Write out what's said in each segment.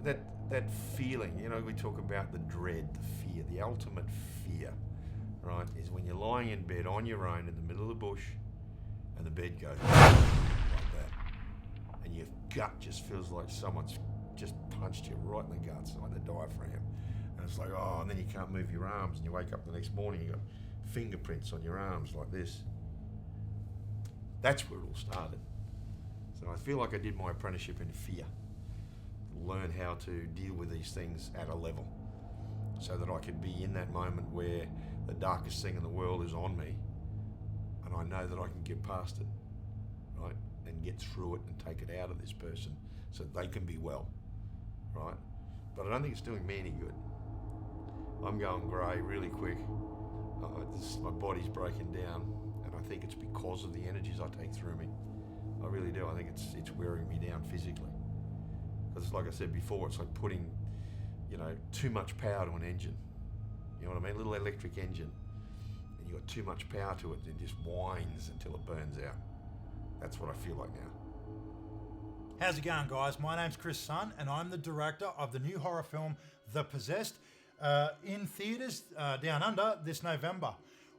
that feeling, you know, we talk about the dread, the fear, the ultimate fear, right, is when you're lying in bed on your own in the middle of the bush and the bed goes like that. And your gut just feels like someone's just punched you right in the guts, like the diaphragm. And it's like, oh, and then you can't move your arms, and you wake up the next morning, you've got fingerprints on your arms like this. That's where it all started. So I feel like I did my apprenticeship in fear, to learn how to deal with these things at a level, so that I could be in that moment where the darkest thing in the world is on me, and I know that I can get past it, right, and get through it and take it out of this person so they can be well, right? But I don't think it's doing me any good. I'm going grey really quick. My body's breaking down, and I think it's because of the energies I take through me. I really do. I think it's wearing me down physically. Because like I said before, it's like putting, you know, too much power to an engine. You know what I mean? A little electric engine, and you got too much power to it, and it just whines until it burns out. That's what I feel like now. How's it going, guys? My name's Chris Sun, and I'm the director of the new horror film The Possessed, in theatres down under this November.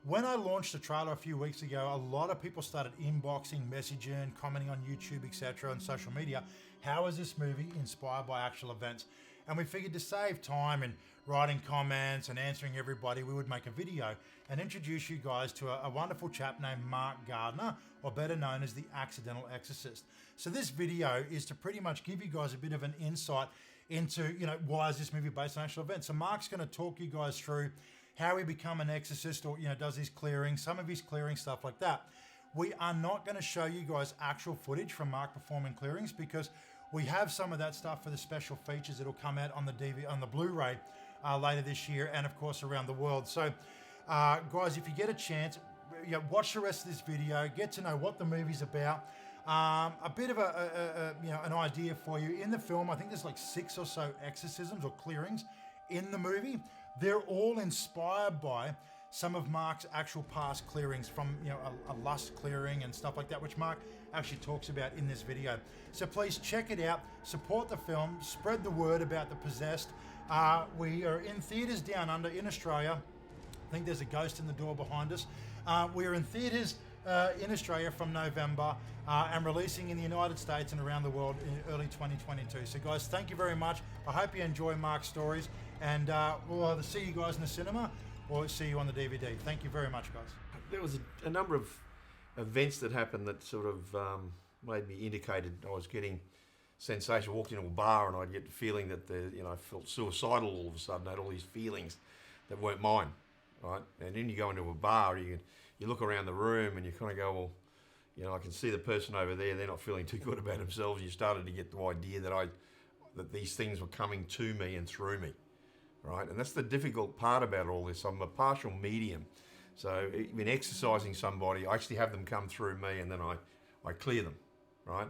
When I launched the trailer a few weeks ago, a lot of people started inboxing, messaging, commenting on YouTube, etc., and social media. How is this movie inspired by actual events? And we figured to save time in writing comments and answering everybody, we would make a video and introduce you guys to a wonderful chap named Mark Gardner, or better known as the Accidental Exorcist. So this video is to pretty much give you guys a bit of an insight into, you know, why is this movie based on actual events. So Mark's going to talk you guys through how he become an exorcist, or, you know, does his clearing, some of his clearing, stuff like that. We are not going to show you guys actual footage from Mark performing clearings, because we have some of that stuff for the special features that'll come out on the DVD, on the Blu-ray later this year, and of course around the world. So guys, if you get a chance, you know, watch the rest of this video, get to know what the movie's about. A bit of you know, an idea for you. In the film, I think there's like 6 or so exorcisms or clearings in the movie. They're all inspired by some of Mark's actual past clearings, from, you know, a lust clearing and stuff like that, which Mark actually talks about in this video. So please check it out, support the film, spread the word about The Possessed. We are in theatres down under in Australia. I think there's a ghost in the door behind us. We are in theatres in Australia from November, and releasing in the United States and around the world in early 2022. So guys, thank you very much. I hope you enjoy Mark's stories, and we'll either see you guys in the cinema or see you on the DVD. Thank you very much, guys. There was a number of events that happened that sort of made me indicated I was getting sensation. I walked into a bar and I'd get the feeling that I felt suicidal all of a sudden. I had all these feelings that weren't mine, right? And then you go into a bar, you look around the room and you kind of go, well, you know, I can see the person over there, they're not feeling too good about themselves. You started to get the idea that these things were coming to me and through me, right? And that's the difficult part about all this. I'm a partial medium. So in exercising somebody, I actually have them come through me, and then I clear them, right?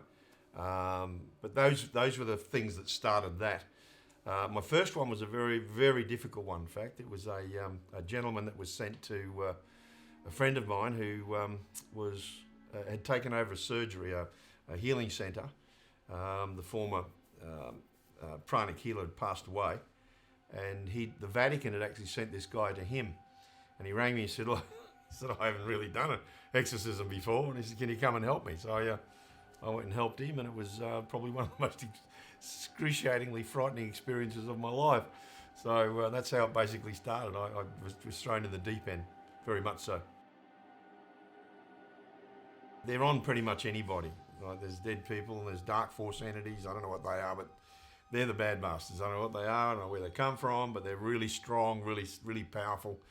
But those were the things that started that. My first one was a very, very difficult one. In fact, it was a gentleman that was sent to a friend of mine who had taken over a surgery, a healing centre. The former pranic healer had passed away, and the Vatican had actually sent this guy to him. And he rang me and said, look, I haven't really done an exorcism before. And he said, can you come and help me? So I went and helped him, and it was probably one of the most excruciatingly frightening experiences of my life. So that's how it basically started. I was thrown in the deep end, very much so. They're on pretty much anybody. Right? There's dead people and there's dark force entities. I don't know what they are, but they're the bad bastards. I don't know what they are, I don't know where they come from, but they're really strong, really, really powerful.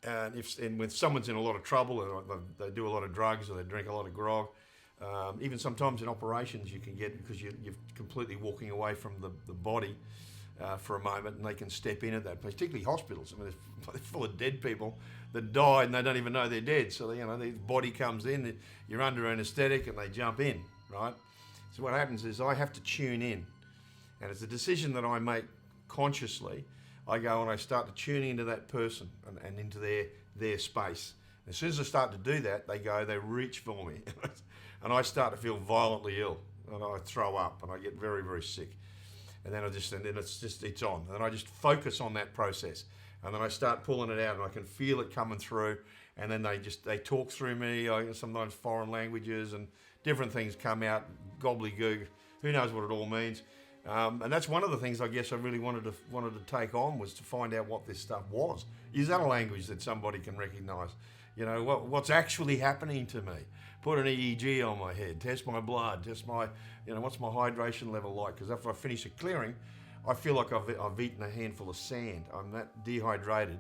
And when someone's in a lot of trouble, or they do a lot of drugs, or they drink a lot of grog, even sometimes in operations you can get, because you're completely walking away from the body for a moment, and they can step in at that place, particularly hospitals. I mean, they're full of dead people that died and they don't even know they're dead. So, the body comes in, you're under anaesthetic, and they jump in, right? So what happens is I have to tune in, and it's a decision that I make consciously. I go and I start to tune into that person and into their space. As soon as I start to do that, they reach for me. And I start to feel violently ill, and I throw up, and I get very, very sick. and then it's on, and then I just focus on that process, and then I start pulling it out, and I can feel it coming through, and then they talk through me. Sometimes foreign languages and different things come out, gobbledygook. Who knows what it all means? And that's one of the things I guess I really wanted to take on, was to find out what this stuff was. Is that a language that somebody can recognise? What's actually happening to me? Put an EEG on my head, test my blood, test my, what's my hydration level like? Because after I finish a clearing, I feel like I've eaten a handful of sand. I'm that dehydrated.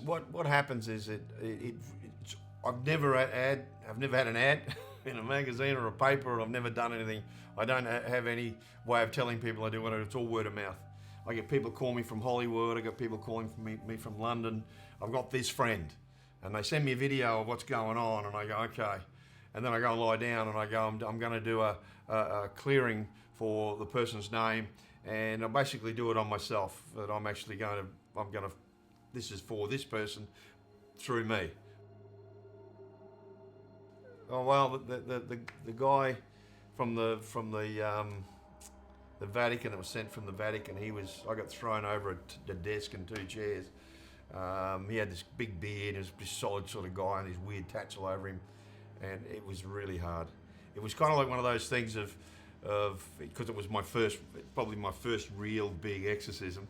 What happens is I've never had an ad in a magazine or a paper, or I've never done anything. I don't have any way of telling people I do it. It's all word of mouth. I get people call me from Hollywood. I got people calling me from London. I've got this friend, and they send me a video of what's going on, and I go, okay. And then I go and lie down, and I go, I'm going to do a clearing for the person's name, and I basically do it on myself. That I'm actually this is for this person through me. Oh well, the guy from the Vatican, that was sent from the Vatican, I got thrown over a desk and 2 chairs. He had this big beard, he was this solid sort of guy, and these weird tats all over him, and it was really hard. It was kind of like one of those things of because it was probably my first real big exorcism,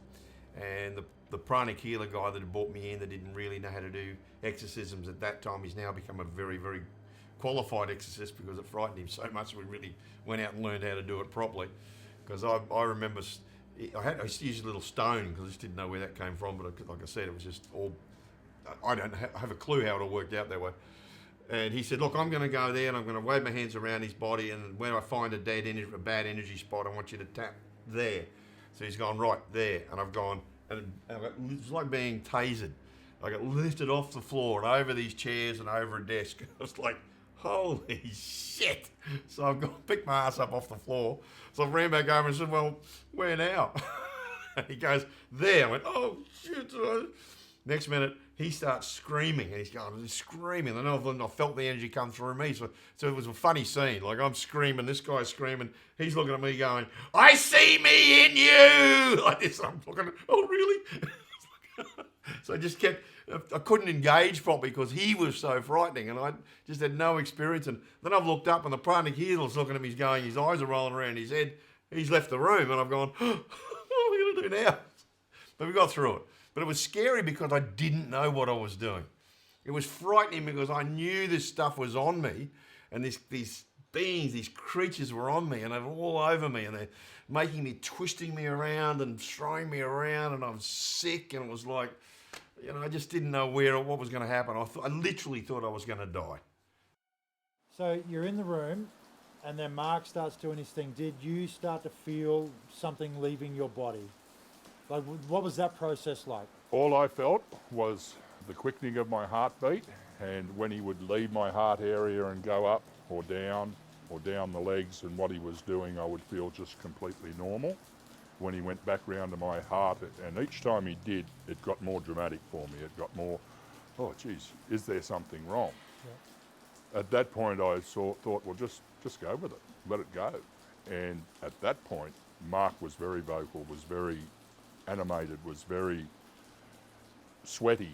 and the pranic healer guy that had brought me in, that didn't really know how to do exorcisms at that time, he's now become a very, very qualified exorcist, because it frightened him so much we really went out and learned how to do it properly. Because I remember I used to use a little stone, because I just didn't know where that came from, but like I said, it was just all, I don't have a clue how it all worked out that way. And he said, look, I'm going to go there and I'm going to wave my hands around his body, and when I find a bad energy spot, I want you to tap there. So he's gone, right there, and I've gone, and it was like being tasered. I got lifted off the floor and over these chairs and over a desk. I was like, holy shit. So I've picked my ass up off the floor. So I ran back over and said, well, where now? And he goes, there. I went, oh shit. Next minute, he starts screaming, and he's screaming. And then I felt the energy come through me. So it was a funny scene. Like, I'm screaming, this guy's screaming. He's looking at me going, I see me in you. Like this. I'm looking, oh really? So I couldn't engage properly because he was so frightening, and I just had no experience. And then I've looked up, and the pranic healer's looking at me, going, his eyes are rolling around his head. He's left the room, and I've gone, what are we going to do now? But we got through it. But it was scary because I didn't know what I was doing. It was frightening because I knew this stuff was on me, and these beings, these creatures were on me, and they were all over me, and they're making me, twisting me around and throwing me around, and I was sick, and it was like, I just didn't know what was going to happen. I literally thought I was going to die. So you're in the room, and then Mark starts doing his thing. Did you start to feel something leaving your body? Like, what was that process like? All I felt was the quickening of my heartbeat, and when he would leave my heart area and go up or down the legs, and what he was doing, I would feel just completely normal. When he went back round to my heart, and each time he did, it got more dramatic for me. It got more, oh geez, is there something wrong? Yeah. At that point I thought, well, just go with it, let it go. And at that point, Mark was very vocal, was very animated, was very sweaty,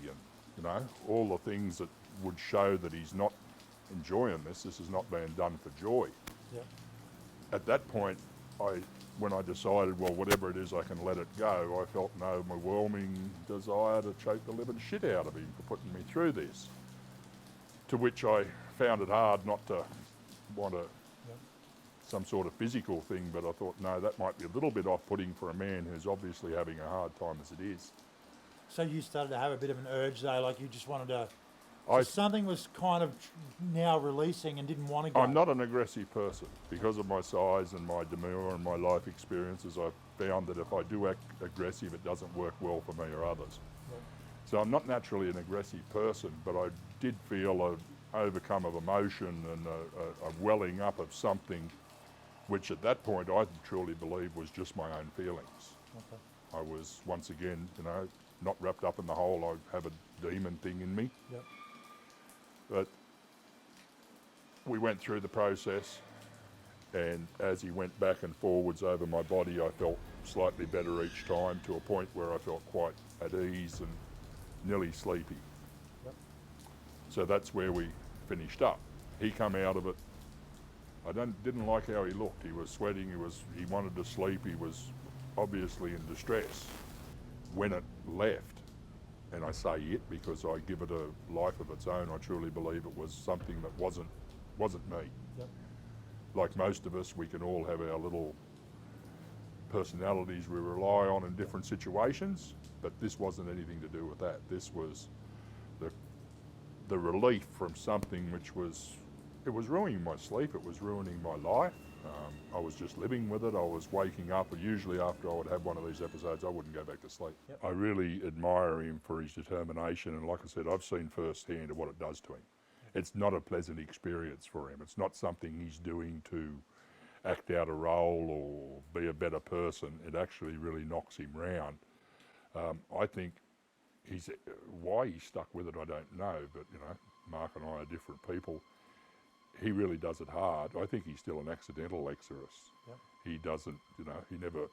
and all the things that would show that he's not enjoying this. This is not being done for joy. Yeah. At that point, when I decided, well, whatever it is, I can let it go, I felt an overwhelming desire to choke the living shit out of him for putting me through this. To which I found it hard not to want some sort of physical thing, but I thought, no, that might be a little bit off-putting for a man who's obviously having a hard time as it is. So you started to have a bit of an urge though, like you just wanted to... So something was kind of now releasing and didn't want to go. I'm not an aggressive person. Because of my size and my demeanour and my life experiences, I've found that if I do act aggressive, it doesn't work well for me or others. Right. So I'm not naturally an aggressive person, but I did feel an overcome of emotion and a welling up of something, which at that point I truly believe was just my own feelings. Okay. I was, once again, not wrapped up in the whole, I have a demon thing in me. Yep. But we went through the process, And as he went back and forwards over my body, I felt slightly better each time, to a point where I felt quite at ease and nearly sleepy. Yep. So that's where we finished up. He come out of it. I didn't like how he looked. He was sweating. He wanted to sleep. He was obviously in distress. When it left, and I say it because I give it a life of its own, I truly believe it was something that wasn't me. Yep. Like most of us, we can all have our little personalities we rely on in different situations, but this wasn't anything to do with that. This was the relief from something which was ruining my sleep, it was ruining my life. I was just living with it. I was waking up, and usually after I would have one of these episodes, I wouldn't go back to sleep. Yep. I really admire him for his determination, and like I said, I've seen firsthand what it does to him. It's not a pleasant experience for him. It's not something he's doing to act out a role or be a better person. It actually really knocks him round. I think why he stuck with it, I don't know, but Mark and I are different people. He really does it hard. I think he's still an accidental exorcist. Yep. He doesn't, he never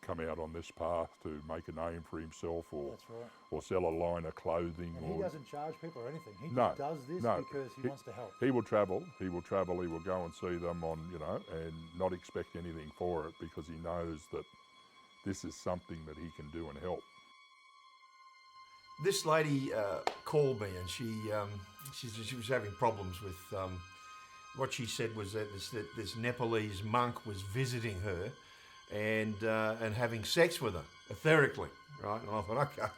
come out on this path to make a name for himself or That's right. or sell a line of clothing. And he or doesn't charge people or anything. He No, just does this no. because he wants to help. He will travel. He will go and see them on, and not expect anything for it, because he knows that this is something that he can do and help. This lady called me, and she was having problems with what she said was that this Nepalese monk was visiting her and having sex with her etherically, right? And I thought, okay,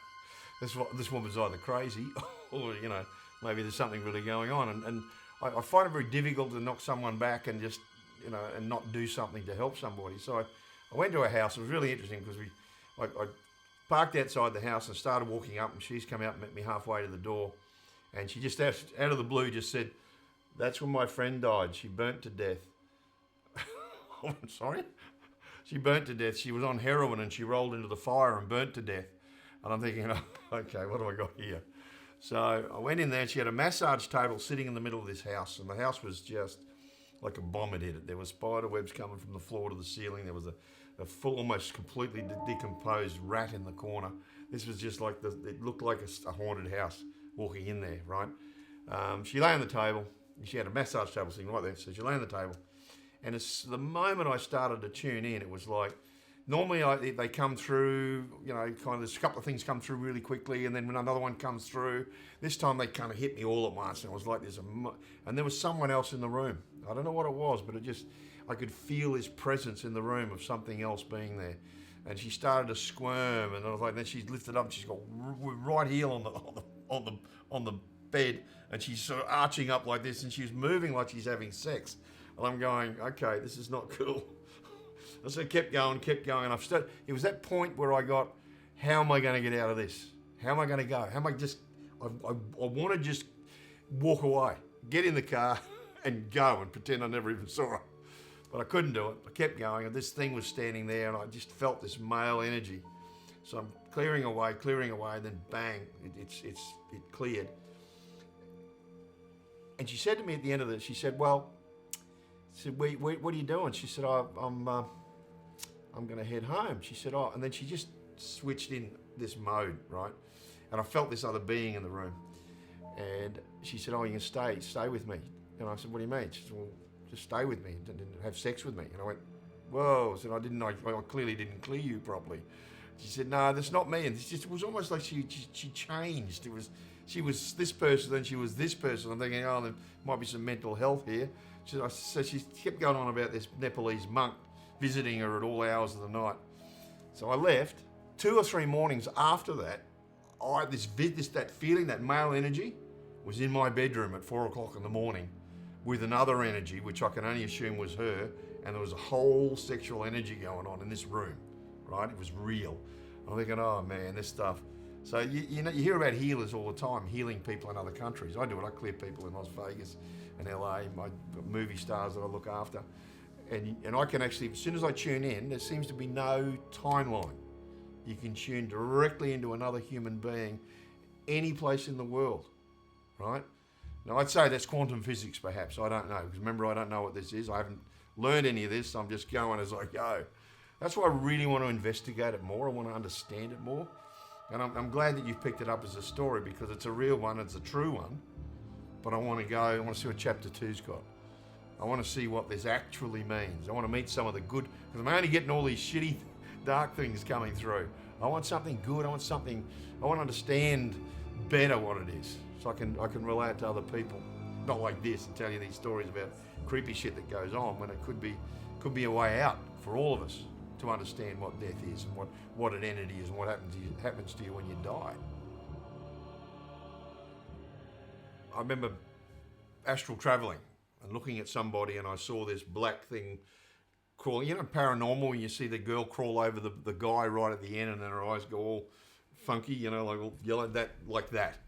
this woman's either crazy or maybe there's something really going on. And I find it very difficult to knock someone back and just and not do something to help somebody. So I went to her house. It was really interesting because I parked outside the house and started walking up, and she's come out and met me halfway to the door, and she just out of the blue just said, "That's when my friend died. She burnt to death." I'm sorry? She burnt to death. She was on heroin and she rolled into the fire and burnt to death. And I'm thinking, oh, okay, what do I got here? So I went in there, and she had a massage table sitting in the middle of this house, and the house was just like a bomb had hit it. There were spider webs coming from the floor to the ceiling. There was a full, almost completely decomposed rat in the corner. This was just like, it looked like a haunted house walking in there, right? She lay on the table. She had a massage table sitting right there. So she lay on the table. And the moment I started to tune in, it was like, normally they come through, kind of, there's a couple of things come through really quickly, and then when another one comes through, this time they kind of hit me all at once, and it was like and there was someone else in the room. I don't know what it was, but I could feel his presence in the room of something else being there. And she started to squirm, and I was like, then she's lifted up, and she's got right heel on the bed, and she's sort of arching up like this, and she's moving like she's having sex. And I'm going, okay, this is not cool. And so I kept going. And it was that point where I got, how am I going to get out of this? How am I going to go? How am I I want to just walk away, get in the car and go and pretend I never even saw her. But I couldn't do it. I kept going, and this thing was standing there, and I just felt this male energy. So I'm clearing away, and then bang, it cleared. And she said to me at the end of it, she said, well, what are you doing? She said, I'm going to head home. She said, and then she just switched in this mode, right? And I felt this other being in the room. And she said, you can stay with me. And I said, what do you mean? She said, well, just stay with me, and have sex with me. And I went, whoa. I said, I clearly didn't clear you properly. She said, no, that's not me. And it was almost like she changed. She was this person, then she was this person. I'm thinking, there might be some mental health here. So she kept going on about this Nepalese monk visiting her at all hours of the night. So I left. 2 or 3 mornings after that, that feeling, that male energy, was in my bedroom at 4 o'clock in the morning with another energy, which I can only assume was her, and there was a whole sexual energy going on in this room, right? It was real. I'm thinking, oh man, this stuff. So you hear about healers all the time, healing people in other countries. I do it. I clear people in Las Vegas and LA, my movie stars that I look after. And I can actually, as soon as I tune in, there seems to be no timeline. You can tune directly into another human being any place in the world, right? Now, I'd say that's quantum physics, perhaps. I don't know. Because remember, I don't know what this is. I haven't learned any of this. So I'm just going as I go. That's why I really want to investigate it more. I want to understand it more. And I'm glad that you've picked it up as a story, because it's a real one. It's a true one. But I want to see what chapter 2's got. I want to see what this actually means. I want to meet some of the good, because I'm only getting all these shitty, dark things coming through. I want something good. I want to understand better what it is, so I can relate to other people. Not like this and tell you these stories about creepy shit that goes on, when it could be a way out for all of us to understand what death is and what an entity is and what happens to you when you die. I remember astral traveling and looking at somebody, and I saw this black thing crawling. You know, paranormal, when you see the girl crawl over the guy right at the end, and then her eyes go all funky, you know, like all yellow, like that.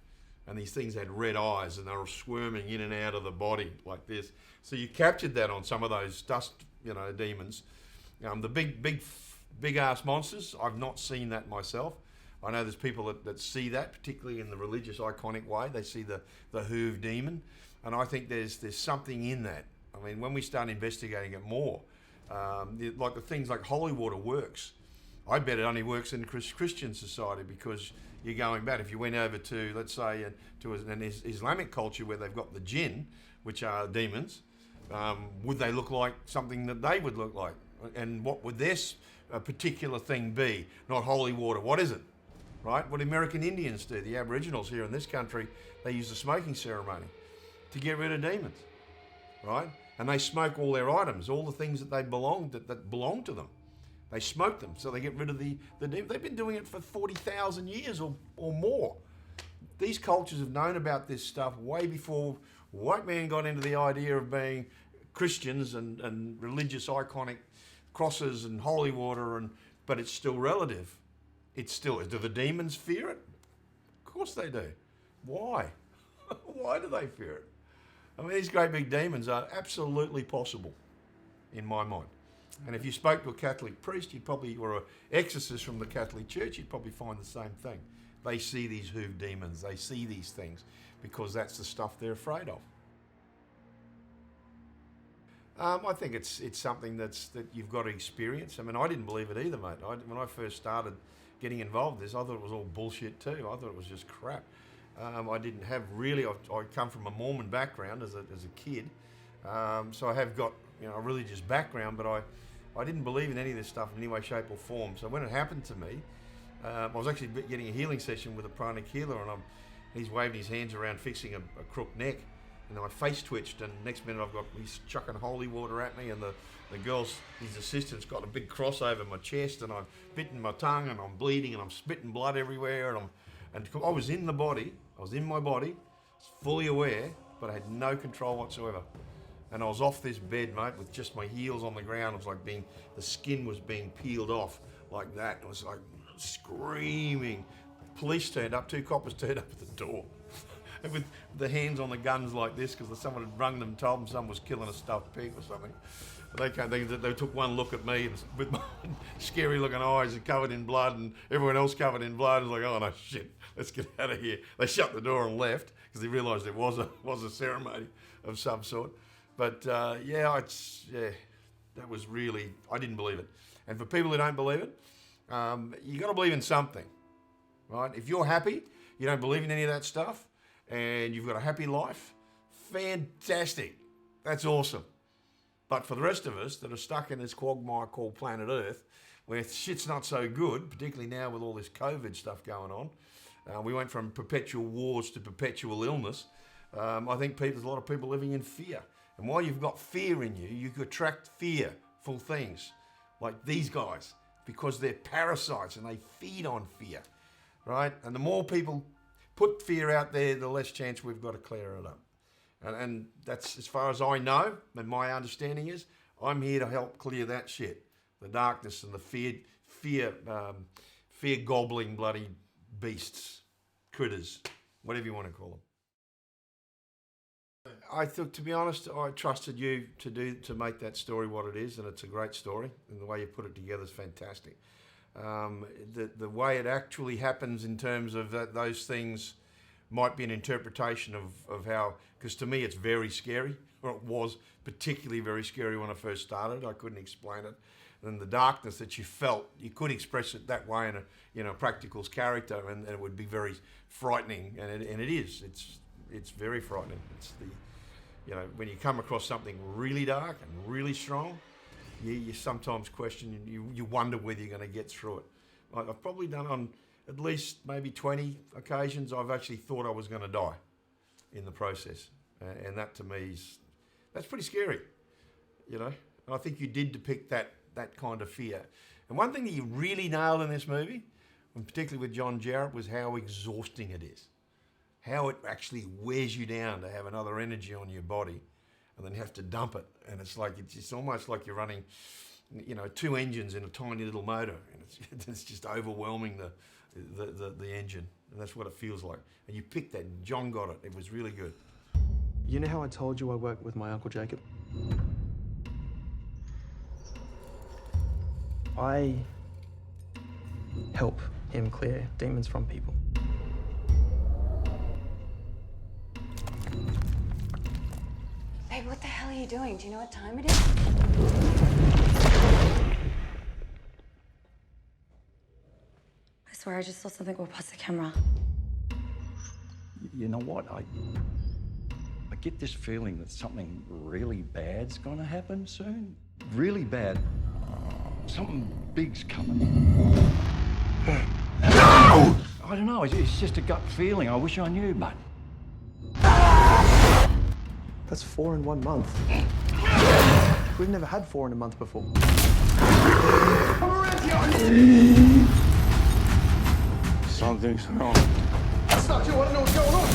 And these things had red eyes, and they were squirming in and out of the body like this. So you captured that on some of those dust, demons. The big ass monsters, I've not seen that myself. I know there's people that see that, particularly in the religious iconic way. They see the Hoove demon, and I think there's something in that. I mean, when we start investigating it more, like the things like holy water works. I bet it only works in Christian society, because you're going back. If you went over to, let's say, to an Islamic culture where they've got the jinn, which are demons, would they look like something that they would look like? And what would this particular thing be? Not holy water. What is it? Right? What American Indians do, the Aboriginals here in this country, they use the smoking ceremony to get rid of demons, right? And they smoke all their items, all the things that that belong to them. They smoke them, so they get rid of the demons. They've been doing it for 40,000 years or more. These cultures have known about this stuff way before white man got into the idea of being Christians and religious iconic crosses and holy water, but it's still relative. Do the demons fear it? Of course they do. Why? Why do they fear it? I mean, these great big demons are absolutely possible, in my mind. And if you spoke to a Catholic priest, or an exorcist from the Catholic Church, you'd probably find the same thing. They see these Hoove demons. They see these things because that's the stuff they're afraid of. I think it's something that you've got to experience. I mean, I didn't believe it either, mate. When I first started getting involved in this, I thought it was all bullshit too. I thought it was just crap. I didn't have really. I come from a Mormon background as a kid, so I have got a religious background, but I didn't believe in any of this stuff in any way, shape, or form. So when it happened to me, I was actually getting a healing session with a pranic healer, and he's waving his hands around fixing a crook neck. And my face twitched, and next minute he's chucking holy water at me, and the girl's, his assistant's got a big cross over my chest, and I've bitten my tongue, and I'm bleeding, and I'm spitting blood everywhere, and I was in my body, fully aware, but I had no control whatsoever. And I was off this bed, mate, with just my heels on the ground. It was like the skin was being peeled off like that. It was like screaming. Police turned up, 2 coppers turned up at the door. With the hands on the guns like this, because someone had rung them and told them someone was killing a stuffed pig or something. They took one look at me with my scary looking eyes and covered in blood, and everyone else covered in blood. It was like, oh no, shit, let's get out of here. They shut the door and left because they realised there was a ceremony of some sort. But that was really, I didn't believe it. And for people who don't believe it, you got to believe in something, right? If you're happy, you don't believe in any of that stuff, and you've got a happy life, fantastic. That's awesome. But for the rest of us that are stuck in this quagmire called planet Earth, where shit's not so good, particularly now with all this COVID stuff going on, we went from perpetual wars to perpetual illness. I think there's a lot of people living in fear. And while you've got fear in you, you could attract fearful things, like these guys, because they're parasites and they feed on fear, right? And the more people put fear out there, the less chance we've got to clear it up. And that's, as far as I know, and my understanding is, I'm here to help clear that shit, the darkness and the fear-gobbling bloody beasts, critters, whatever you want to call them. I thought, to be honest, I trusted you to make that story what it is, and it's a great story, and the way you put it together is fantastic. The way it actually happens in terms of those things might be an interpretation of how, because to me it's very scary, or it was particularly very scary when I first started. I couldn't explain it. And the darkness that you felt, you could express it that way in a practical's character, and it would be very frightening, and it is. It's very frightening. It's the, when you come across something really dark and really strong, you sometimes question, you wonder whether you're going to get through it. I've probably done on at least maybe 20 occasions I've actually thought I was going to die in the process, and that to me that's pretty scary. I think you did depict that kind of fear. And one thing that you really nailed in this movie, and particularly with John Jarratt, was how exhausting it is. How it actually wears you down to have another energy on your body and then have to dump it. And it's almost like you're running, 2 engines in a tiny little motor, and it's just overwhelming the engine. And that's what it feels like. And you picked that, and John got it. It was really good. You know how I told you I work with my Uncle Jacob? I help him clear demons from people. Babe, what the hell are you doing? Do you know what time it is? I swear I just saw something go past the camera. You know what? I get this feeling that something really bad's gonna happen soon. Really bad. Something big's coming. No! I don't know, it's just a gut feeling. I wish I knew, but... That's 4 in 1 month. We've never had 4 in a month before. Something's wrong. That's not you, I don't know what's going on.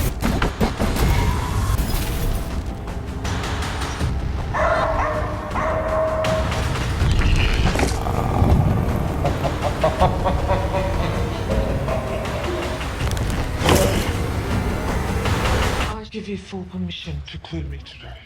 I give you full permission to clear me today.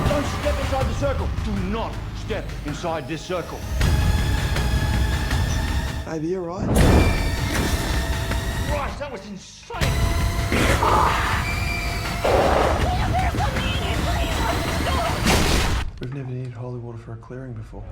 Don't step inside the circle. Do not step inside this circle. Baby, you alright? Christ, that was insane! We've never needed holy water for a clearing before.